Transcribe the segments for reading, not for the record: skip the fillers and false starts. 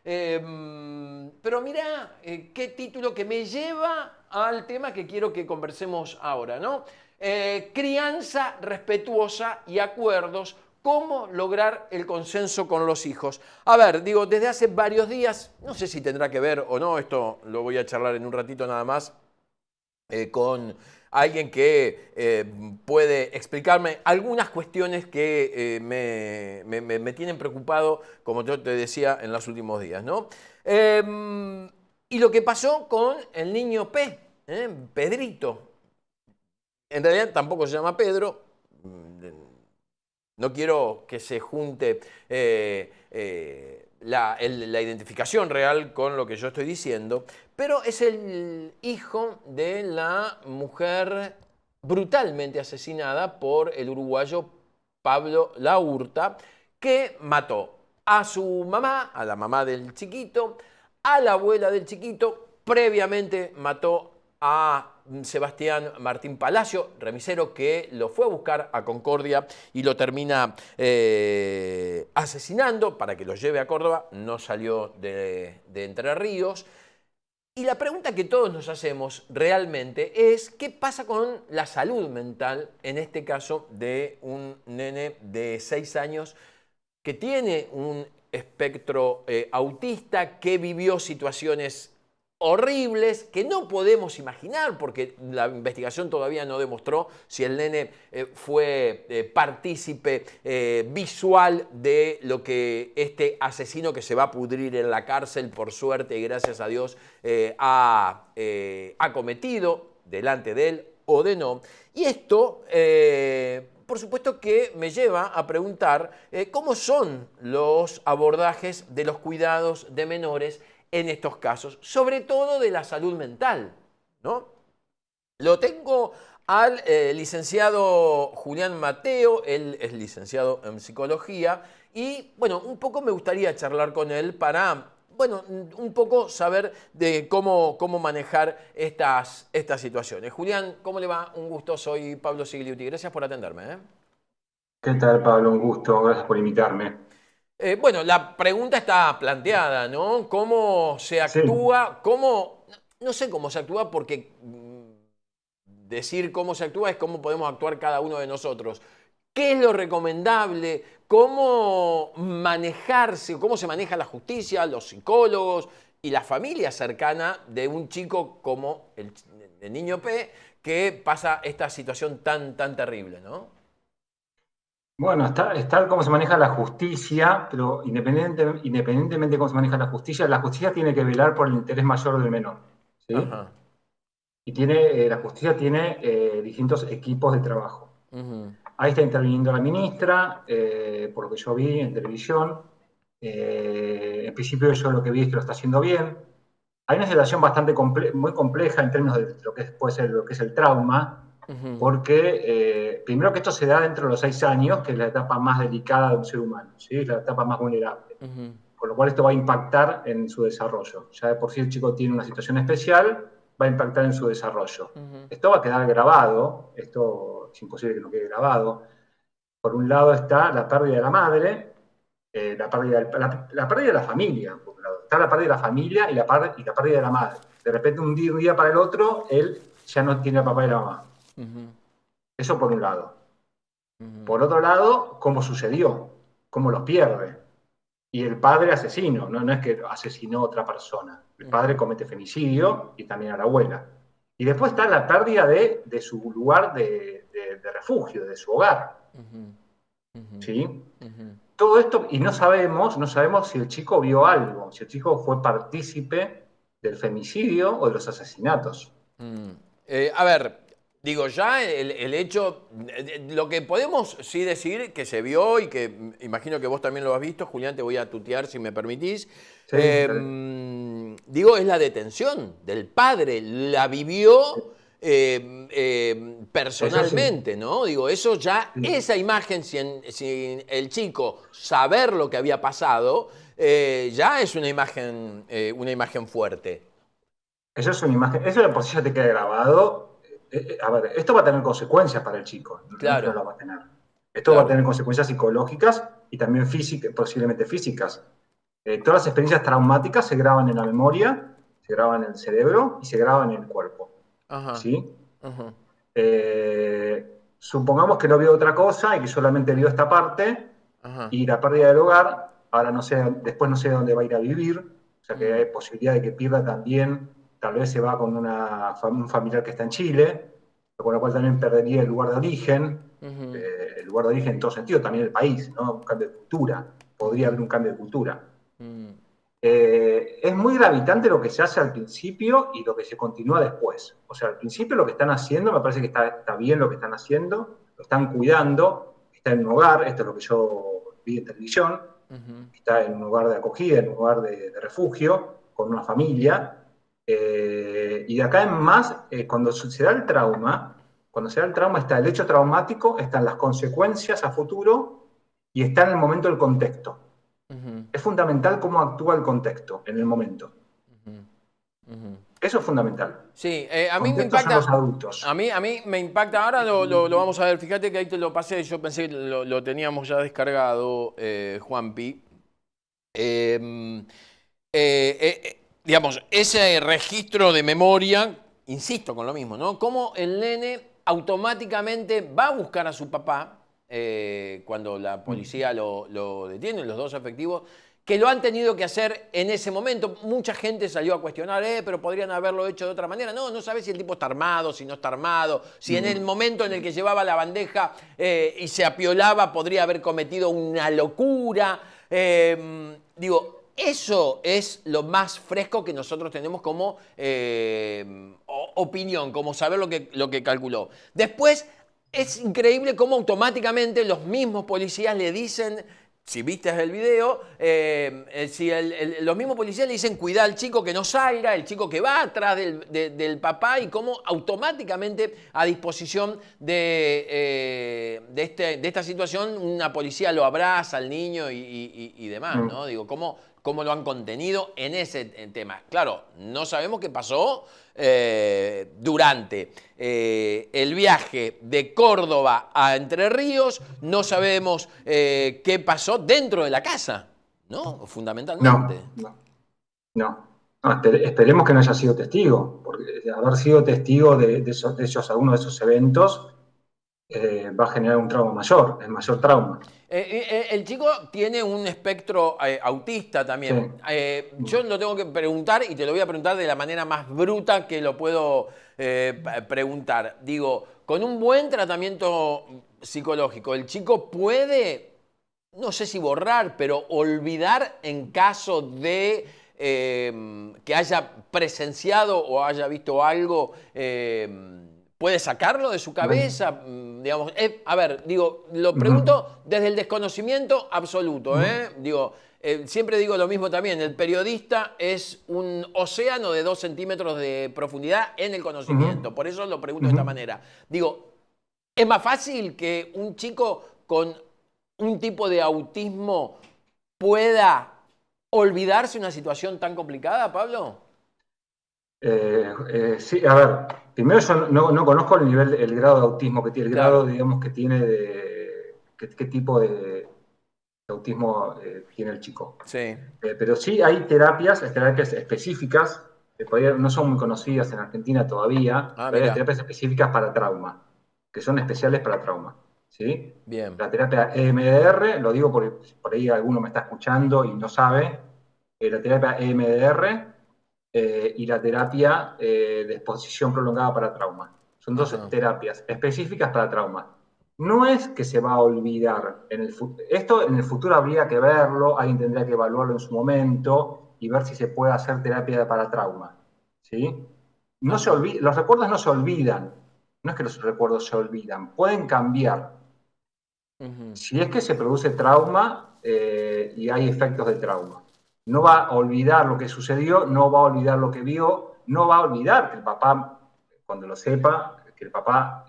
Pero mirá qué título que me lleva al tema que quiero que conversemos ahora, ¿no? Crianza respetuosa y acuerdos. ¿Cómo lograr el consenso con los hijos? A ver, digo, desde hace varios días, no sé si tendrá que ver o no, esto lo voy a charlar en un ratito nada más, con alguien que puede explicarme algunas cuestiones que me tienen preocupado, como yo te decía, en los últimos días, ¿no? Y lo que pasó con el niño P, Pedrito. En realidad tampoco se llama Pedro. No quiero que se junte la identificación real con lo que yo estoy diciendo, pero es el hijo de la mujer brutalmente asesinada por el uruguayo Pablo Laurta, que mató a su mamá, a la mamá del chiquito, a la abuela del chiquito, previamente mató a Sebastián Martín Palacio, remisero, que lo fue a buscar a Concordia y lo termina asesinando para que lo lleve a Córdoba. No salió de Entre Ríos. Y la pregunta que todos nos hacemos realmente es: ¿qué pasa con la salud mental, en este caso de un nene de 6 años que tiene un espectro autista, que vivió situaciones horribles que no podemos imaginar, porque la investigación todavía no demostró si el nene fue partícipe visual de lo que este asesino, que se va a pudrir en la cárcel, por suerte y gracias a Dios, ha cometido delante de él o de no. Y esto, por supuesto, que me lleva a preguntar cómo son los abordajes de los cuidados de menores en estos casos, sobre todo de la salud mental, ¿no? Lo tengo al licenciado Julián Mateo. Él es licenciado en psicología y, bueno, un poco me gustaría charlar con él para, bueno, un poco saber de cómo manejar estas situaciones. Julián, ¿cómo le va? Un gusto, soy Pablo Sigliuti. Gracias por atenderme, ¿eh? ¿Qué tal, Pablo? Un gusto, gracias por invitarme. Bueno, la pregunta está planteada, ¿no? ¿Cómo se Sí, actúa? No sé cómo se actúa, porque decir cómo se actúa es cómo podemos actuar cada uno de nosotros. ¿Qué es lo recomendable? ¿Cómo manejarse? ¿Cómo se maneja la justicia, los psicólogos y la familia cercana de un chico como el niño P, que pasa esta situación tan terrible, ¿no? bueno, está cómo se maneja la justicia, pero independientemente de cómo se maneja la justicia tiene que velar por el interés mayor del menor, ¿sí? Ajá. Y la justicia tiene distintos equipos de trabajo. Ujú. Ahí está interviniendo la ministra, por lo que yo vi en televisión. En principio yo lo que vi es que lo está haciendo bien. Hay una situación muy compleja en términos de lo que puede ser lo que es el trauma, Ujú. porque primero que esto se da dentro de los 6 años, que es la etapa más delicada de un ser humano, ¿sí? La etapa más vulnerable. Ujú. Con lo cual esto va a impactar en su desarrollo. Ya de por sí el chico tiene una situación especial, va a impactar en su desarrollo. Ujú. Esto va a quedar grabado, esto es imposible que no quede grabado. Por un lado está la pérdida de la madre, la pérdida de la familia, por un lado. Está la pérdida de la familia y la pérdida de la madre. De repente, un día para el otro, él ya no tiene al papá y la mamá. Ujú. Eso por un lado. Ujú. Por otro lado, cómo sucedió, cómo los pierde. Y el padre asesino, no es que asesinó a otra persona. El padre Ujú. comete femicidio y también a la abuela. Y después está la pérdida de su lugar de refugio, de su hogar. Ujú. Ujú. ¿Sí? Ujú. Todo esto, y no sabemos si el chico vio algo, si el chico fue partícipe del femicidio o de los asesinatos. Mm. A ver, digo, ya el hecho, lo que podemos sí decir que se vio y que imagino que vos también lo has visto, Julián, te voy a tutear si me permitís, Sí, dale. digo, es la detención del padre, la vivió Eso sí, personalmente, ¿no? Digo, eso ya, sí. esa imagen, sin el chico saber lo que había pasado, ya es una imagen fuerte. Eso es una imagen, eso de por sí ya te queda grabado. A ver, esto va a tener consecuencias para el chico, no es que no Claro, lo va a tener. Esto va a claro. tener consecuencias psicológicas y también físicas, posiblemente físicas. Todas las experiencias traumáticas se graban en la memoria, se graban en el cerebro y se graban en el cuerpo. Ajá. ¿Sí? Ajá. Supongamos que no vio otra cosa y que solamente vio esta parte, Ajá. y la pérdida del hogar, ahora no sé, después no sé dónde va a ir a vivir, o sea que hay posibilidad de que pierda también, tal vez se va con un familiar que está en Chile, con lo cual también perdería el lugar de origen, el lugar de origen en todo sentido, también el país, ¿no? Un cambio de cultura, podría haber un cambio de cultura. Es muy gravitante lo que se hace al principio y lo que se continúa después. O sea, al principio lo que están haciendo, me parece que está bien lo que están haciendo, lo están cuidando, está en un hogar, esto es lo que yo vi en televisión, está en un lugar de acogida, en un lugar de refugio, con una familia, y de acá en más, cuando se da el trauma, está el hecho traumático, están las consecuencias a futuro y está en el momento del contexto. Es fundamental cómo actúa el contexto en el momento. Eso es fundamental. Sí, a mí me Contextos son los impacta. adultos. A mí me impacta. Ahora lo vamos a ver. Fíjate que ahí te lo pasé. Yo pensé que lo teníamos ya descargado, Juanpi. Digamos, ese registro de memoria, insisto con lo mismo, ¿no? Cómo el nene automáticamente va a buscar a su papá cuando la policía lo detiene, los dos efectivos, que lo han tenido que hacer en ese momento. Mucha gente salió a cuestionar, pero podrían haberlo hecho de otra manera. No sabes si el tipo está armado, si no está armado, si en el momento en el que llevaba la bandeja y se apiolaba podría haber cometido una locura. Digo, eso es lo más fresco que nosotros tenemos como opinión, como saber lo que calculó. Después, es increíble cómo automáticamente los mismos policías le dicen, si viste el video, los mismos policías le dicen cuidá al chico que no salga, el chico que va atrás del papá, y cómo automáticamente a disposición de esta situación una policía lo abraza al niño y demás, ¿no? Digo, cómo lo han contenido en ese tema. Claro, no sabemos qué pasó durante el viaje de Córdoba a Entre Ríos, no sabemos qué pasó dentro de la casa, ¿no? Fundamentalmente. No. Esperemos que no haya sido testigo, porque haber sido testigo de alguno de esos eventos va a generar un trauma mayor, el mayor trauma. El chico tiene un espectro autista también. Sí. Yo lo tengo que preguntar y te lo voy a preguntar de la manera más bruta que lo puedo preguntar. Digo, con un buen tratamiento psicológico, el chico puede, no sé si borrar, pero olvidar en caso de que haya presenciado o haya visto algo. ¿Puede sacarlo de su cabeza? Digamos, a ver, digo, lo pregunto desde el desconocimiento absoluto. Digo, siempre digo lo mismo también, el periodista es un océano de 2 centímetros de profundidad en el conocimiento. Por eso lo pregunto de esta manera. Digo, ¿es más fácil que un chico con un tipo de autismo pueda olvidarse una situación tan complicada, Pablo? Sí, a ver, primero yo no conozco el grado de autismo que tiene, el Claro. grado, digamos, que tiene qué tipo de autismo tiene el chico. Sí. Pero sí hay terapias específicas, que no son muy conocidas en Argentina todavía, pero hay Mira. terapias específicas para trauma, que son especiales para trauma. ¿Sí? Bien. La terapia EMDR, lo digo por ahí alguno me está escuchando y no sabe, la terapia EMDR y la terapia de exposición prolongada para trauma. Son dos terapias específicas para trauma. No es que se va a olvidar en el futuro. Esto en el futuro habría que verlo, alguien tendría que evaluarlo en su momento y ver si se puede hacer terapia para trauma. ¿Sí? No se olvida, los recuerdos no se olvidan. No es que los recuerdos se olvidan, pueden cambiar. Si es que se produce trauma y hay efectos de trauma. No va a olvidar lo que sucedió, no va a olvidar lo que vio, no va a olvidar que el papá, cuando lo sepa, que el papá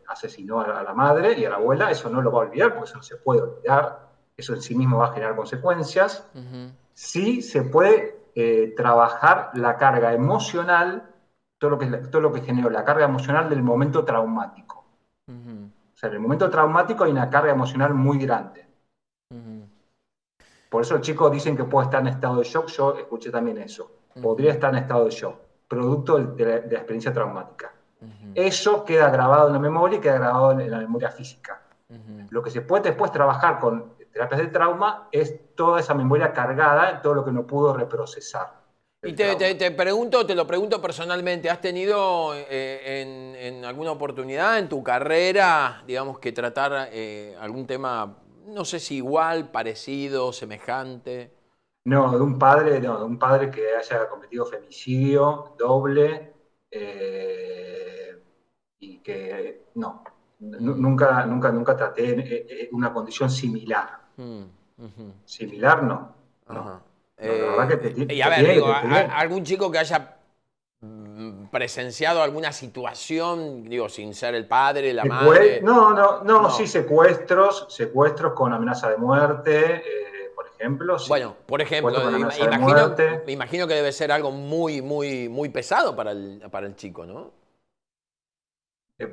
asesinó a la madre y a la abuela, eso no lo va a olvidar, porque eso no se puede olvidar, eso en sí mismo va a generar consecuencias. Sí se puede trabajar la carga emocional, todo lo que generó la carga emocional del momento traumático. O sea, en el momento traumático hay una carga emocional muy grande. Por eso los chicos dicen que puede estar en estado de shock. Yo escuché también eso. Podría estar en estado de shock, producto de la experiencia traumática. Eso queda grabado en la memoria y queda grabado en la memoria física. Lo que se puede después trabajar con terapias de trauma es toda esa memoria cargada, todo lo que no pudo reprocesar. Y te lo pregunto personalmente, ¿has tenido en alguna oportunidad en tu carrera, digamos, que tratar algún tema, no sé si igual, parecido, semejante? No, de un padre que haya cometido femicidio doble y que no, nunca traté una condición similar. Mm, ujú. Similar, no, Ajá. no. No, la verdad que Y a ver, tiene digo, que tener. algún chico que haya presenciado alguna situación, digo, sin ser el padre, la madre. No, sí, No. secuestros con amenaza de muerte, por ejemplo, Bueno, sí. por ejemplo, Secuestros con amenaza de muerte. imagino que debe ser algo muy, muy, muy pesado para el chico, ¿no?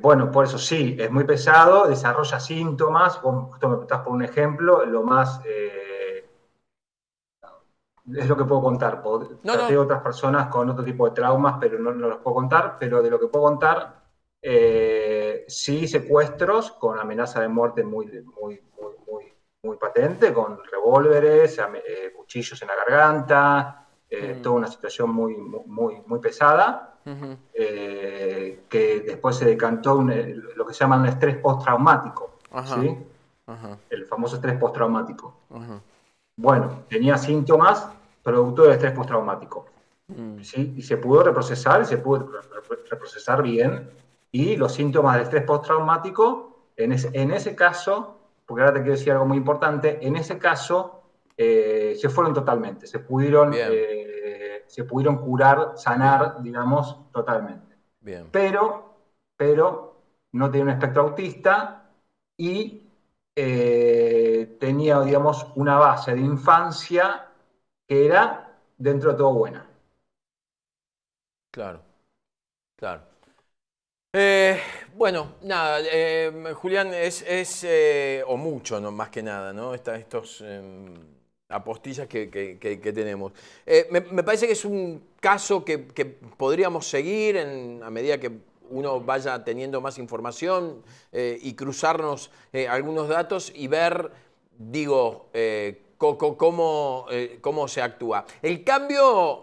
Bueno, por eso sí, es muy pesado, desarrolla síntomas. Vos justo me preguntás por un ejemplo, lo más es lo que puedo contar. No, Traté no. otras personas con otro tipo de traumas, pero no los puedo contar. Pero de lo que puedo contar, sí, secuestros con amenaza de muerte muy patente, con revólveres, cuchillos en la garganta, toda una situación muy pesada. Ujú. Que después se decantó lo que se llama un estrés postraumático, Ajá, ¿sí? ajá, El famoso estrés postraumático. ajá. Bueno, tenía síntomas producto del estrés postraumático, Mm, ¿sí? Y se pudo reprocesar, reprocesar bien, y los síntomas del estrés postraumático, en ese caso, porque ahora te quiero decir algo muy importante, en ese caso se fueron totalmente, bien, se pudieron curar, bien, sanar, digamos, totalmente. bien. Pero no tenía un espectro autista y tenía, digamos, una base de infancia que era dentro de todo buena. Claro, claro. Eh, bueno, nada, Julián, o mucho, ¿no? Más que nada, ¿no? Estos apostillas que tenemos. Me parece que es un caso que podríamos seguir a medida que uno vaya teniendo más información y cruzarnos algunos datos y ver, digo, cómo se actúa. El cambio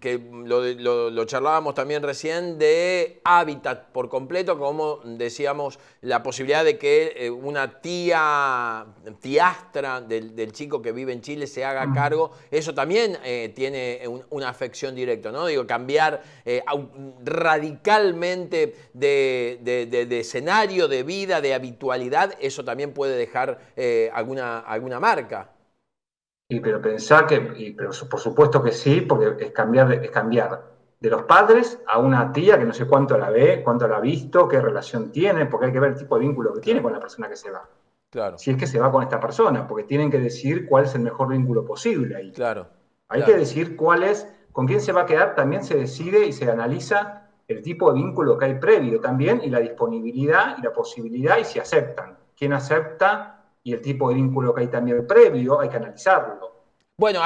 que lo charlábamos también recién, de hábitat por completo, como decíamos, la posibilidad de que una tiastra del chico que vive en Chile se haga cargo, eso también tiene una afección directa, ¿no? Digo, cambiar radicalmente de escenario, de vida, de habitualidad, eso también puede dejar alguna marca. Pero pensá pero por supuesto que sí, porque es cambiar de los padres a una tía que no sé cuánto la ve, cuánto la ha visto, qué relación tiene, porque hay que ver el tipo de vínculo que tiene Claro, con la persona que se va. claro, Si es que se va con esta persona, porque tienen que decidir cuál es el mejor vínculo posible ahí. claro, Hay que claro. decir cuál es, con quién se va a quedar, también se decide y se analiza el tipo de vínculo que hay previo también, y la disponibilidad y la posibilidad, y si aceptan. ¿Quién acepta? Y el tipo de vínculo que hay también previo, hay que analizarlo. Bueno,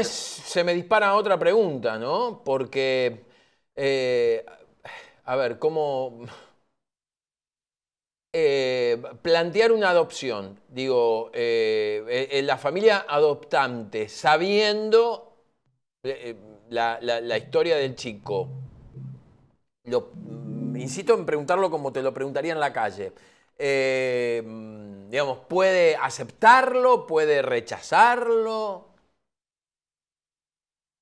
se me dispara otra pregunta, ¿no? Porque, eh, a ver, ¿cómo plantear una adopción? Digo, en la familia adoptante, sabiendo la historia del chico, insisto en preguntarlo como te lo preguntaría en la calle. Digamos, ¿puede aceptarlo? ¿Puede rechazarlo?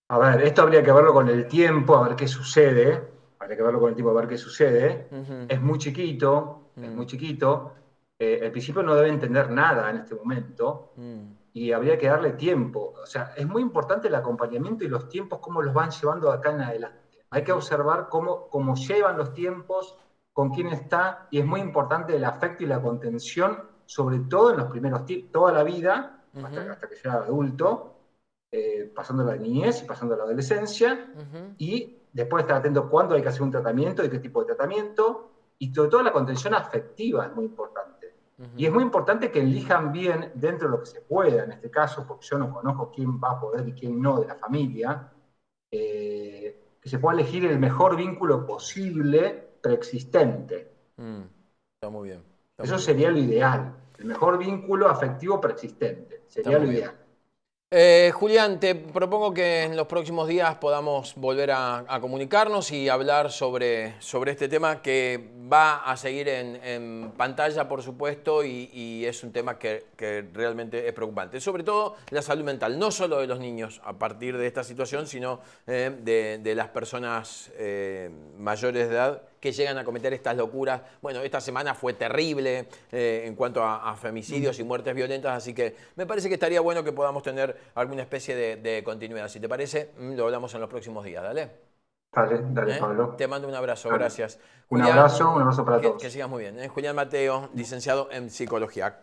A ver, esto habría que verlo con el tiempo, a ver qué sucede. Habría que verlo con el tiempo, a ver qué sucede. Ujú, Es muy chiquito, es mm, muy chiquito. Al principio no debe entender nada en este momento mm. y habría que darle tiempo. O sea, es muy importante el acompañamiento y los tiempos, cómo los van llevando de acá en adelante. Hay que Ujú, observar cómo llevan los tiempos, con quién está, y es muy importante el afecto y la contención, sobre todo en los primeros tiempos, toda la vida, ujú, hasta que sea adulto, pasando la niñez y pasando la adolescencia, ujú. y después estar atento cuándo hay que hacer un tratamiento y qué tipo de tratamiento, y sobre todo la contención afectiva es muy importante. Y es muy importante que elijan bien dentro de lo que se pueda, en este caso, porque yo no conozco quién va a poder y quién no de la familia, que se pueda elegir el mejor vínculo posible preexistente. Está muy bien. Está Eso muy bien. sería lo ideal, el mejor vínculo afectivo preexistente, Está sería lo muy bien. ideal. Julián, te propongo que en los próximos días podamos volver a comunicarnos y hablar sobre este tema que va a seguir en pantalla, por supuesto, y es un tema que realmente es preocupante. Sobre todo la salud mental, no solo de los niños a partir de esta situación, sino de las personas mayores de edad que llegan a cometer estas locuras. Bueno, esta semana fue terrible en cuanto a femicidios y muertes violentas, así que me parece que estaría bueno que podamos tener alguna especie de continuidad. Si te parece, lo hablamos en los próximos días. Dale. Dale, Pablo. Te mando un abrazo, Dale. gracias. Un abrazo Julián, para que todos. sigas muy bien. Julián Mateo, licenciado en psicología.